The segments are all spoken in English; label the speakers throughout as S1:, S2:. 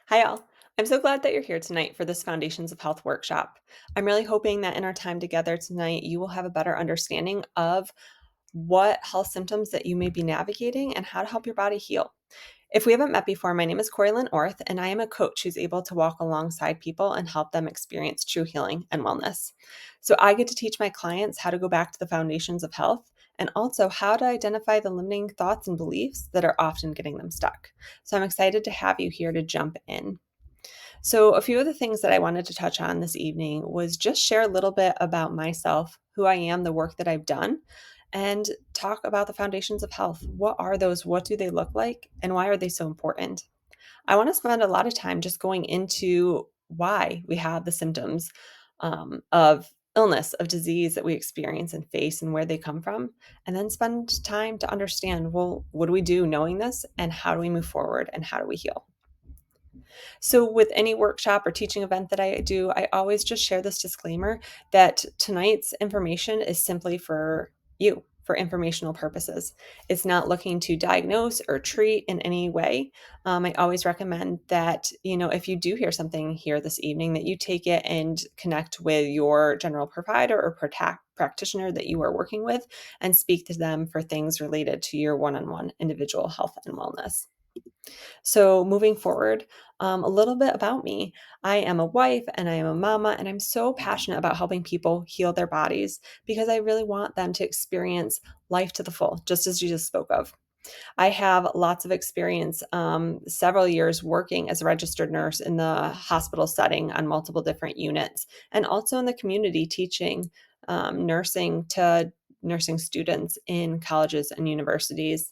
S1: Hi, all. I'm so glad that you're here tonight for this Foundations of Health workshop. I'm really hoping that in our time together tonight, you will have a better understanding of what health symptoms that you may be navigating and how to help your body heal. If we haven't met before, my name is Corylyn Orth, and I am a coach who's able to walk alongside people and help them experience true healing and wellness. So I get to teach my clients how to go back to the foundations of health and also how to identify the limiting thoughts and beliefs that are often getting them stuck. So I'm excited to have you here to jump in. So, a few of the things that I wanted to touch on this evening was just share a little bit about myself, who I am, the work that I've done, and talk about the foundations of health. What are those? What do they look like? And why are they so important? I want to spend a lot of time just going into why we have the symptoms of illness, of disease that we experience and face and where they come from, and then spend time to understand well, what do we do knowing this, and how do we move forward, and how do we heal? So, with any workshop or teaching event that I do, I always just share this disclaimer that tonight's information is simply for you, for informational purposes. It's not looking to diagnose or treat in any way. I always recommend that, if you do hear something here this evening, that you take it and connect with your general provider or practitioner that you are working with and speak to them for things related to your one on one individual health and wellness. So, moving forward, a little bit about me. I am a wife and I am a mama, and I'm so passionate about helping people heal their bodies because I really want them to experience life to the full, just as you just spoke of. I have lots of experience, several years working as a registered nurse in the hospital setting on multiple different units, and also in the community teaching nursing to nursing students in colleges and universities.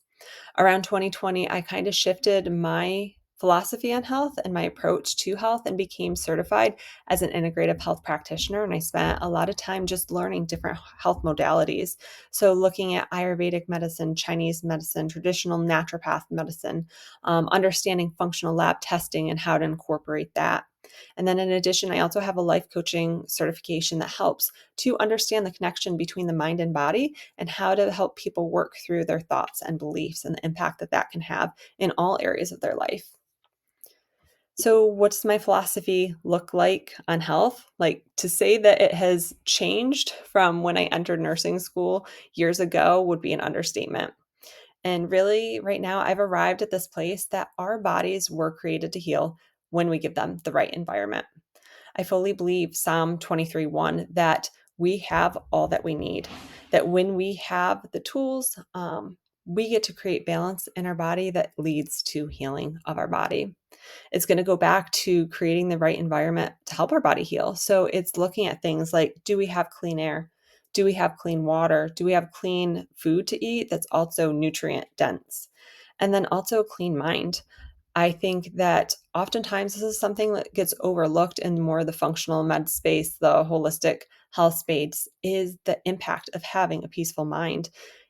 S1: Around 2020, I kind of shifted my philosophy on health and my approach to health and became certified as an integrative health practitioner. And I spent a lot of time just learning different health modalities. So, looking at Ayurvedic medicine, Chinese medicine, traditional naturopath medicine, understanding functional lab testing and how to incorporate that. And then, in addition, I also have a life coaching certification that helps to understand the connection between the mind and body and how to help people work through their thoughts and beliefs and the impact that that can have in all areas of their life. So, what's my philosophy look like on health? Like, to say that it has changed from when I entered nursing school years ago would be an understatement. And really, right now, I've arrived at this place that our bodies were created to heal when we give them the right environment. I fully believe Psalm 23:1 that we have all that we need, that when we have the tools, we get to create balance in our body that leads to healing of our body. It's going to go back to creating the right environment to help our body heal. So it's looking at things like, do we have clean air? Do we have clean water? Do we have clean food to eat that's also nutrient dense? And then also a clean mind. I think that oftentimes this is something that gets overlooked in more of the functional med space, the holistic health space, is the impact of having a peaceful mind.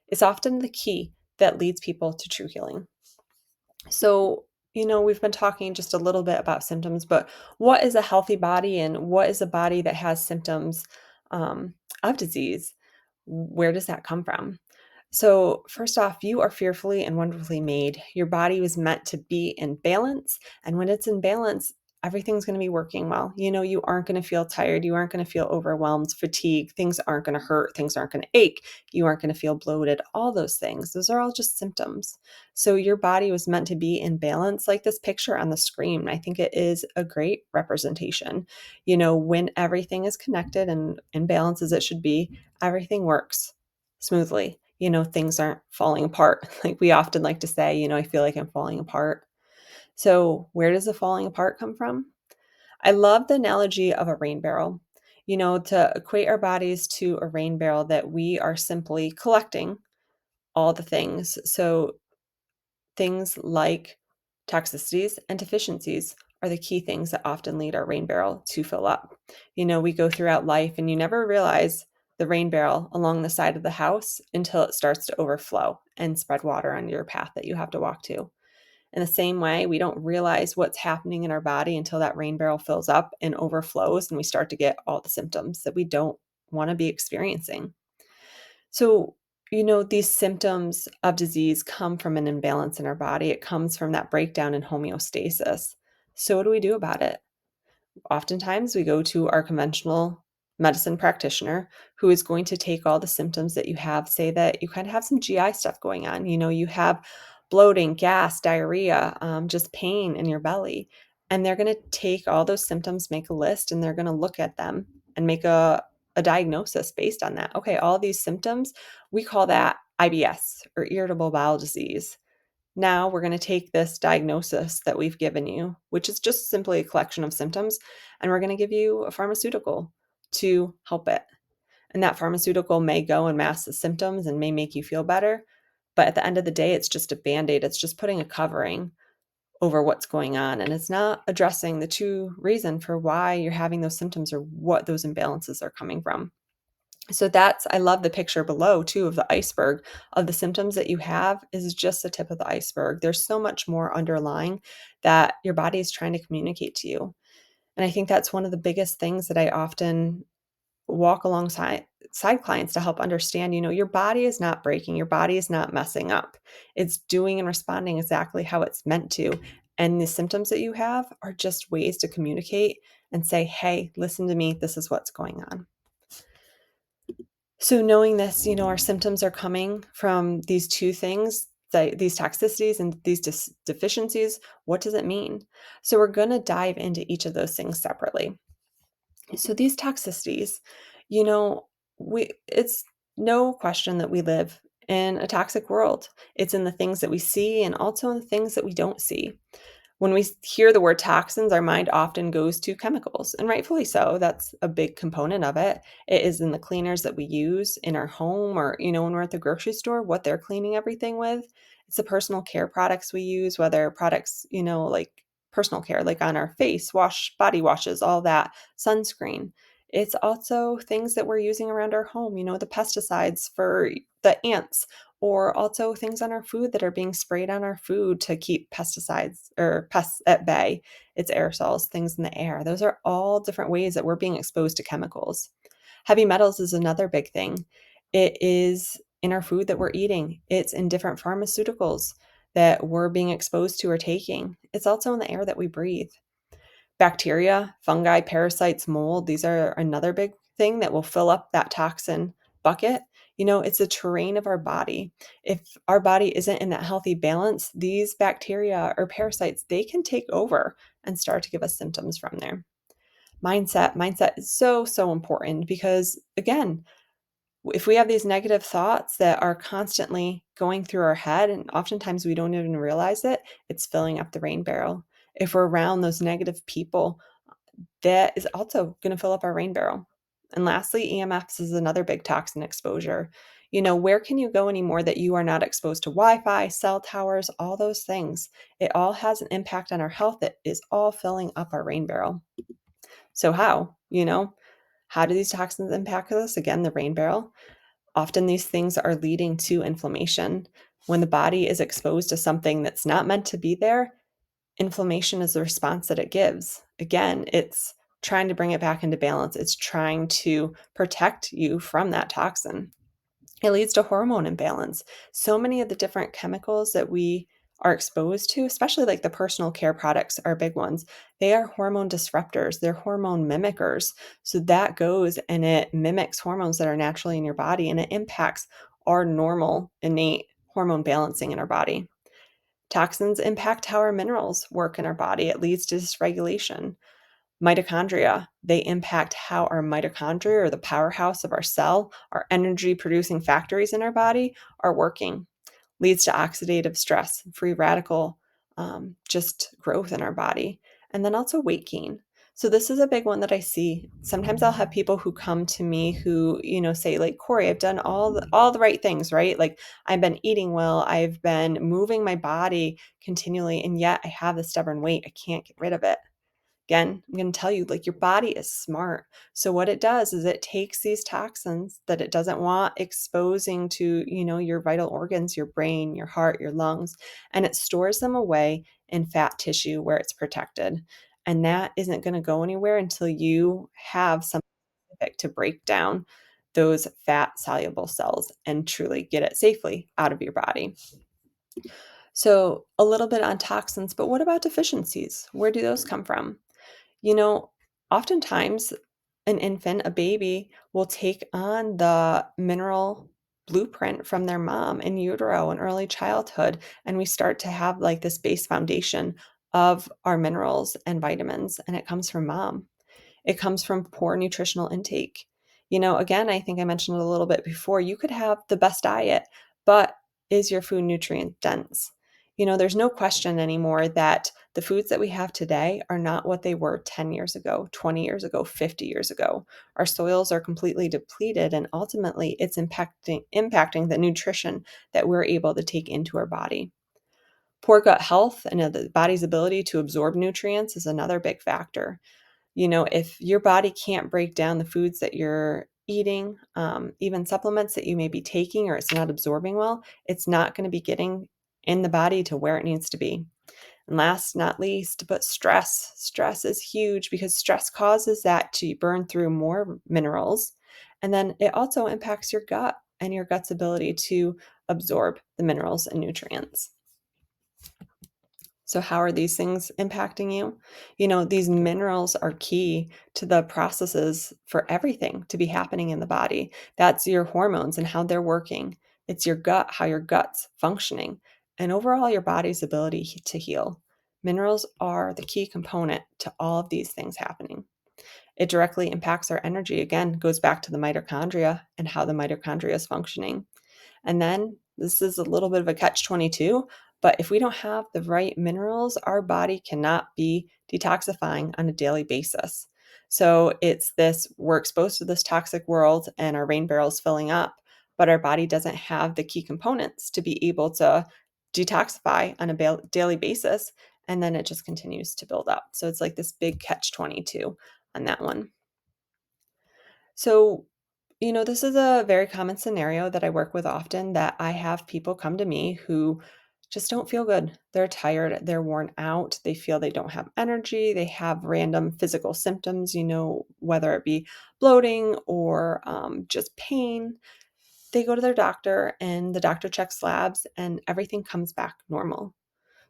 S1: It's often the key that leads people to true healing. So, we've been talking just a little bit about symptoms, but what is a healthy body and what is a body that has symptoms of disease? Where does that come from? So, first off, you are fearfully and wonderfully made. Your body was meant to be in balance. And when it's in balance, everything's going to be working well. You aren't going to feel tired. You aren't going to feel overwhelmed, fatigued. Things aren't going to hurt. Things aren't going to ache. You aren't going to feel bloated. All those things. Those are all just symptoms. So, your body was meant to be in balance, like this picture on the screen. I think it is a great representation. When everything is connected and in balance as it should be, everything works smoothly. Things aren't falling apart. Like we often like to say, I feel like I'm falling apart. So, where does the falling apart come from? I love the analogy of a rain barrel. To equate our bodies to a rain barrel, that we are simply collecting all the things. So, things like toxicities and deficiencies are the key things that often lead our rain barrel to fill up. We go throughout life and you never realize the rain barrel along the side of the house until it starts to overflow and spread water on your path that you have to walk to. In the same way, we don't realize what's happening in our body until that rain barrel fills up and overflows and we start to get all the symptoms that we don't want to be experiencing. So, these symptoms of disease come from an imbalance in our body. It comes from that breakdown in homeostasis. So, what do we do about it? Oftentimes, we go to our conventional medicine practitioner who is going to take all the symptoms that you have, say that you kind of have some GI stuff going on. You have bloating, gas, diarrhea, just pain in your belly. And they're going to take all those symptoms, make a list, and they're going to look at them and make a diagnosis based on that. Okay, all these symptoms, we call that IBS or irritable bowel disease. Now we're going to take this diagnosis that we've given you, which is just simply a collection of symptoms, and we're going to give you a pharmaceutical to help it. And that pharmaceutical may go and mask the symptoms and may make you feel better. But at the end of the day, it's just a band aid. It's just putting a covering over what's going on. And it's not addressing the true reason for why you're having those symptoms or what those imbalances are coming from. So I love the picture below too of the iceberg of the symptoms that you have is just the tip of the iceberg. There's so much more underlying that your body is trying to communicate to you. And I think that's one of the biggest things that I often walk alongside side clients to help understand, your body is not breaking, your body is not messing up. It's doing and responding exactly how it's meant to. And the symptoms that you have are just ways to communicate and say, hey, listen to me, this is what's going on. So knowing this, our symptoms are coming from these two things, these toxicities and these deficiencies. What does it mean? So we're going to dive into each of those things separately. So these toxicities, you know, it's no question that we live in a toxic world. It's in the things that we see and also in the things that we don't see. When we hear the word toxins, our mind often goes to chemicals, and rightfully so. That's a big component of it. It is in the cleaners that we use in our home or, when we're at the grocery store, what they're cleaning everything with. It's the personal care products we use, whether products, like personal care, like on our face, body washes, all that, sunscreen. It's also things that we're using around our home, the pesticides for the ants, or also things on our food that are being sprayed on our food to keep pesticides or pests at bay. It's aerosols, things in the air. Those are all different ways that we're being exposed to chemicals. Heavy metals is another big thing. It is in our food that we're eating. It's in different pharmaceuticals that we're being exposed to or taking. It's also in the air that we breathe. Bacteria, fungi, parasites, mold, these are another big thing that will fill up that toxin bucket. It's the terrain of our body. If our body isn't in that healthy balance, these bacteria or parasites, they can take over and start to give us symptoms from there. Mindset is so, so important because, again, if we have these negative thoughts that are constantly going through our head, and oftentimes we don't even realize it, it's filling up the rain barrel. If we're around those negative people, that is also going to fill up our rain barrel. And lastly, EMFs is another big toxin exposure. Where can you go anymore that you are not exposed to Wi-Fi, cell towers, all those things? It all has an impact on our health. It is all filling up our rain barrel. So how do these toxins impact us? Again, the rain barrel. Often these things are leading to inflammation. When the body is exposed to something that's not meant to be there, inflammation is the response that it gives. Again, it's trying to bring it back into balance. It's trying to protect you from that toxin. It leads to hormone imbalance. So many of the different chemicals that we are exposed to, especially like the personal care products are big ones. They are hormone disruptors. They're hormone mimickers. So that goes and it mimics hormones that are naturally in your body and it impacts our normal innate hormone balancing in our body. Toxins impact how our minerals work in our body. It leads to dysregulation. Mitochondria, they impact how our mitochondria, or the powerhouse of our cell, our energy producing factories in our body, are working. Leads to oxidative stress, free radical, just growth in our body. And then also weight gain. So this is a big one that I see. Sometimes I'll have people who come to me who, say like, Corey, I've done all the right things, right? Like I've been eating well, I've been moving my body continually, and yet I have the stubborn weight. I can't get rid of it. Again, I'm going to tell you, like, your body is smart. So what it does is it takes these toxins that it doesn't want exposing to, your vital organs, your brain, your heart, your lungs, and it stores them away in fat tissue where it's protected. And that isn't going to go anywhere until you have something specific to break down those fat soluble cells and truly get it safely out of your body. So, a little bit on toxins, but what about deficiencies? Where do those come from? You know, oftentimes an infant, a baby, will take on the mineral blueprint from their mom in utero and early childhood. And we start to have like this base foundation of our minerals and vitamins, and it comes from mom. It comes from poor nutritional intake. Again, I think I mentioned it a little bit before. You could have the best diet, but is your food nutrient dense? There's no question anymore that the foods that we have today are not what they were 10 years ago, 20 years ago, 50 years ago. Our soils are completely depleted, and ultimately it's impacting the nutrition that we're able to take into our body. Poor gut health and the body's ability to absorb nutrients is another big factor. If your body can't break down the foods that you're eating, even supplements that you may be taking, or it's not absorbing well, it's not going to be getting in the body to where it needs to be. And last, not least, but stress. Stress is huge because stress causes that to burn through more minerals. And then it also impacts your gut and your gut's ability to absorb the minerals and nutrients. So, how are these things impacting you? These minerals are key to the processes for everything to be happening in the body. That's your hormones and how they're working. It's your gut, how your gut's functioning, and overall your body's ability to heal. Minerals are the key component to all of these things happening. It directly impacts our energy. Again, goes back to the mitochondria and how the mitochondria is functioning. And then this is a little bit of a catch 22, but if we don't have the right minerals, our body cannot be detoxifying on a daily basis. So it's this, we're exposed to this toxic world and our rain barrel's filling up, but our body doesn't have the key components to be able to detoxify on a daily basis. And then it just continues to build up. So it's like this big catch 22 on that one. So, this is a very common scenario that I work with often, that I have people come to me who just don't feel good. They're tired, they're worn out, they feel they don't have energy, they have random physical symptoms, whether it be bloating or just pain. They go to their doctor and the doctor checks labs and everything comes back normal.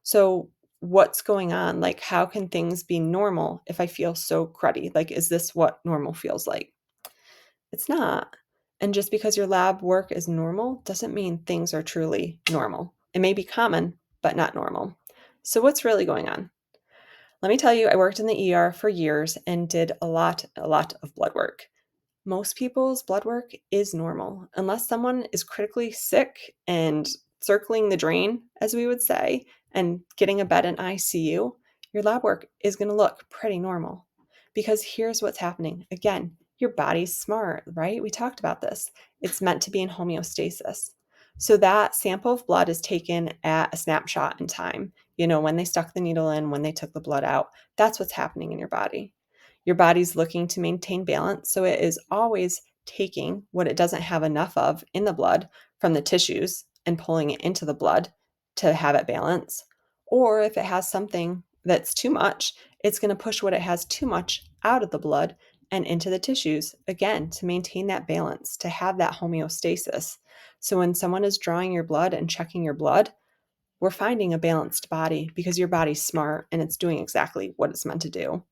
S1: So, what's going on? Like, how can things be normal if I feel so cruddy? Like, is this what normal feels like? It's not. And just because your lab work is normal doesn't mean things are truly normal. It may be common, but not normal. So, what's really going on? Let me tell you, I worked in the ER for years and did a lot of blood work. Most people's blood work is normal unless someone is critically sick and circling the drain, as we would say, and getting a bed in ICU. Your lab work is going to look pretty normal, because here's what's happening. Again, your body's smart, right? We talked about this. It's meant to be in homeostasis. So that sample of blood is taken at a snapshot in time. When they stuck the needle in, when they took the blood out, that's what's happening in your body. Your body's looking to maintain balance, so it is always taking what it doesn't have enough of in the blood from the tissues and pulling it into the blood to have it balance. Or if it has something that's too much, it's going to push what it has too much out of the blood and into the tissues, again, to maintain that balance, to have that homeostasis. So when someone is drawing your blood and checking your blood, we're finding a balanced body because your body's smart and it's doing exactly what it's meant to do.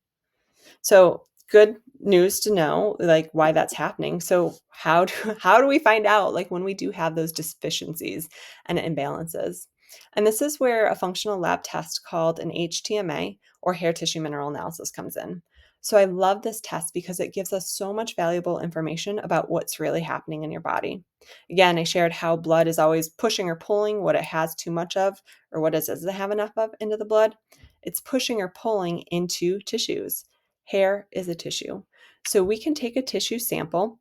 S1: So good news to know, like, why that's happening. So how do we find out, like, when we do have those deficiencies and imbalances? And this is where a functional lab test called an HTMA, or hair tissue mineral analysis, comes in. So I love this test because it gives us so much valuable information about what's really happening in your body. Again, I shared how blood is always pushing or pulling what it has too much of, or what it doesn't have enough of, into the blood. It's pushing or pulling into tissues. Hair is a tissue. So we can take a tissue sample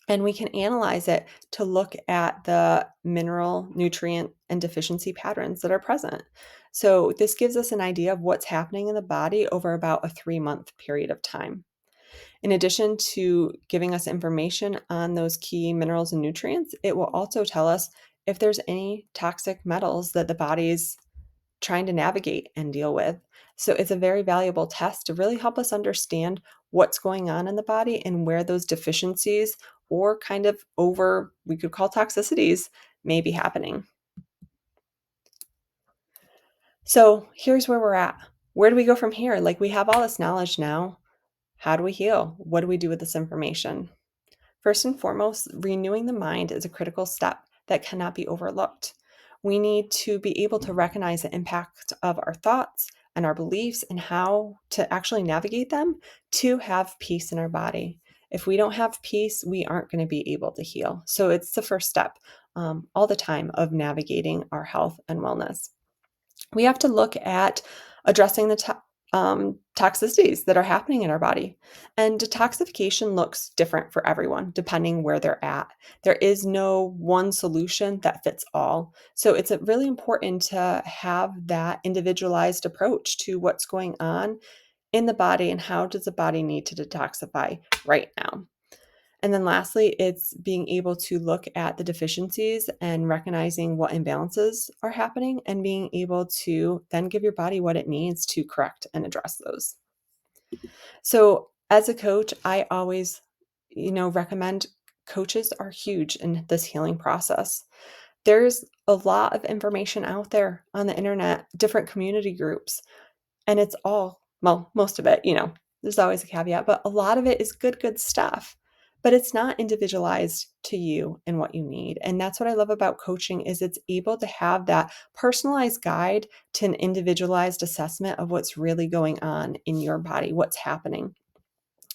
S1: and we can analyze it to look at the mineral, nutrient, and deficiency patterns that are present. So this gives us an idea of what's happening in the body over about a 3-month period of time. In addition to giving us information on those key minerals and nutrients, it will also tell us if there's any toxic metals that the body's trying to navigate and deal with. So it's a very valuable test to really help us understand what's going on in the body and where those deficiencies, or kind of we could call toxicities, may be happening. So here's where we're at. Where do we go from here? Like, we have all this knowledge now. How do we heal? What do we do with this information? First and foremost, renewing the mind is a critical step that cannot be overlooked. We need to be able to recognize the impact of our thoughts and our beliefs and how to actually navigate them to have peace in our body. If we don't have peace, we aren't going to be able to heal. So it's the first step all the time of navigating our health and wellness. We have to look at addressing the toxicities that are happening in our body. And detoxification looks different for everyone, depending where they're at. There is no one solution that fits all. So it's really important to have that individualized approach to what's going on in the body and how does the body need to detoxify right now. And then lastly, it's being able to look at the deficiencies and recognizing what imbalances are happening and being able to then give your body what it needs to correct and address those. So, as a coach, I always, recommend coaches are huge in this healing process. There's a lot of information out there on the internet, different community groups, and it's all, well, most of it, there's always a caveat, but a lot of it is good stuff. But it's not individualized to you and what you need. And that's what I love about coaching is it's able to have that personalized guide to an individualized assessment of what's really going on in your body, what's happening.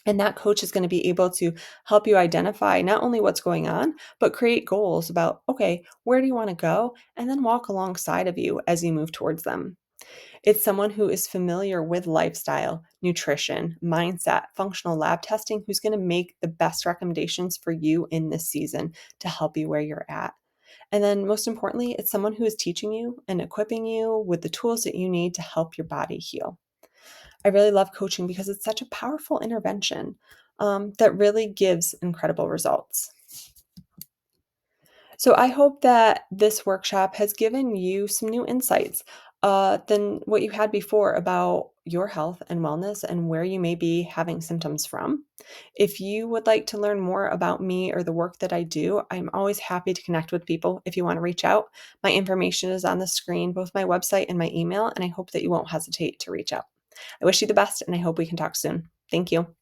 S1: And that coach is going to be able to help you identify not only what's going on, but create goals about, okay, where do you want to go? And then walk alongside of you as you move towards them. It's someone who is familiar with lifestyle, nutrition, mindset, functional lab testing, who's going to make the best recommendations for you in this season to help you where you're at. And then, most importantly, it's someone who is teaching you and equipping you with the tools that you need to help your body heal. I really love coaching because it's such a powerful intervention that really gives incredible results. So I hope that this workshop has given you some new insights than what you had before about your health and wellness and where you may be having symptoms from. If you would like to learn more about me or the work that I do, I'm always happy to connect with people if you want to reach out. My information is on the screen, both my website and my email, and I hope that you won't hesitate to reach out. I wish you the best, and I hope we can talk soon. Thank you.